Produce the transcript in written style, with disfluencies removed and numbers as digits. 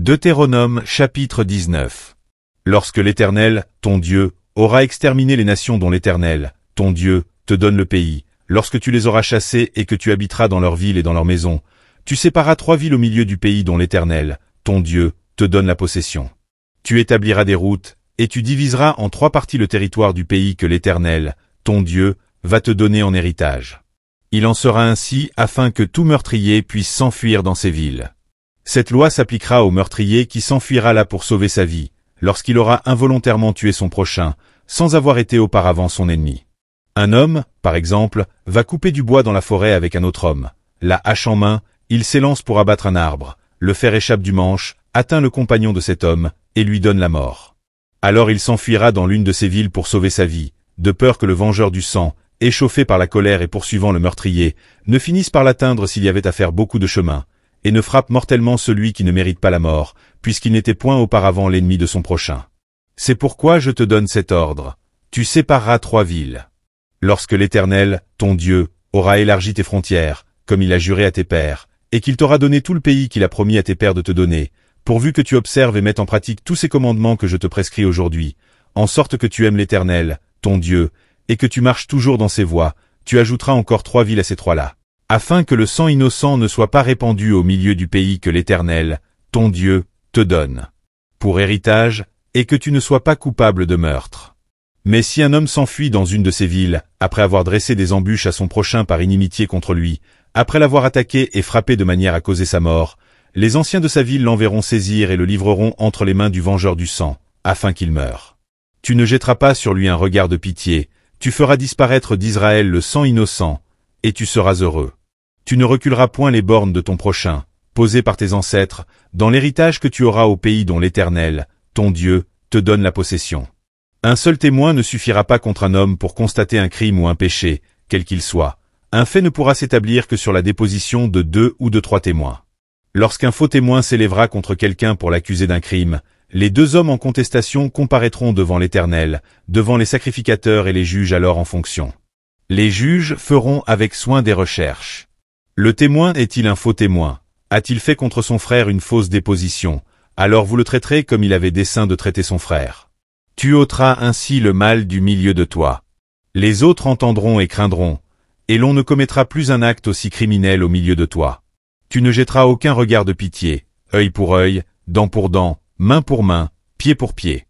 Deutéronome chapitre 19. Lorsque l'Éternel, ton Dieu, aura exterminé les nations dont l'Éternel, ton Dieu, te donne le pays, lorsque tu les auras chassés et que tu habiteras dans leurs villes et dans leurs maisons, tu sépareras 3 villes au milieu du pays dont l'Éternel, ton Dieu, te donne la possession. Tu établiras des routes, et tu diviseras en 3 parties le territoire du pays que l'Éternel, ton Dieu, va te donner en héritage. Il en sera ainsi afin que tout meurtrier puisse s'enfuir dans ces villes. Cette loi s'appliquera au meurtrier qui s'enfuira là pour sauver sa vie, lorsqu'il aura involontairement tué son prochain, sans avoir été auparavant son ennemi. Un homme, par exemple, va couper du bois dans la forêt avec un autre homme. La hache en main, il s'élance pour abattre un arbre, le fer échappe du manche, atteint le compagnon de cet homme, et lui donne la mort. Alors il s'enfuira dans l'une de ces villes pour sauver sa vie, de peur que le vengeur du sang, échauffé par la colère et poursuivant le meurtrier, ne finisse par l'atteindre s'il y avait à faire beaucoup de chemin, et ne frappe mortellement celui qui ne mérite pas la mort, puisqu'il n'était point auparavant l'ennemi de son prochain. C'est pourquoi je te donne cet ordre. Tu sépareras 3 villes. Lorsque l'Éternel, ton Dieu, aura élargi tes frontières, comme il a juré à tes pères, et qu'il t'aura donné tout le pays qu'il a promis à tes pères de te donner, pourvu que tu observes et mettes en pratique tous ces commandements que je te prescris aujourd'hui, en sorte que tu aimes l'Éternel, ton Dieu, et que tu marches toujours dans ses voies, tu ajouteras encore 3 villes à ces 3-là, afin que le sang innocent ne soit pas répandu au milieu du pays que l'Éternel, ton Dieu, te donne pour héritage, et que tu ne sois pas coupable de meurtre. Mais si un homme s'enfuit dans une de ces villes, après avoir dressé des embûches à son prochain par inimitié contre lui, après l'avoir attaqué et frappé de manière à causer sa mort, les anciens de sa ville l'enverront saisir et le livreront entre les mains du vengeur du sang, afin qu'il meure. Tu ne jetteras pas sur lui un regard de pitié, tu feras disparaître d'Israël le sang innocent, et tu seras heureux. Tu ne reculeras point les bornes de ton prochain, posées par tes ancêtres, dans l'héritage que tu auras au pays dont l'Éternel, ton Dieu, te donne la possession. Un seul témoin ne suffira pas contre un homme pour constater un crime ou un péché, quel qu'il soit. Un fait ne pourra s'établir que sur la déposition de 2 ou de 3 témoins. Lorsqu'un faux témoin s'élèvera contre quelqu'un pour l'accuser d'un crime, les 2 hommes en contestation comparaîtront devant l'Éternel, devant les sacrificateurs et les juges alors en fonction. Les juges feront avec soin des recherches. Le témoin est-il un faux témoin? A-t-il fait contre son frère une fausse déposition? Alors vous le traiterez comme il avait dessein de traiter son frère. Tu ôteras ainsi le mal du milieu de toi. Les autres entendront et craindront, et l'on ne commettra plus un acte aussi criminel au milieu de toi. Tu ne jetteras aucun regard de pitié, œil pour œil, dent pour dent, main pour main, pied pour pied.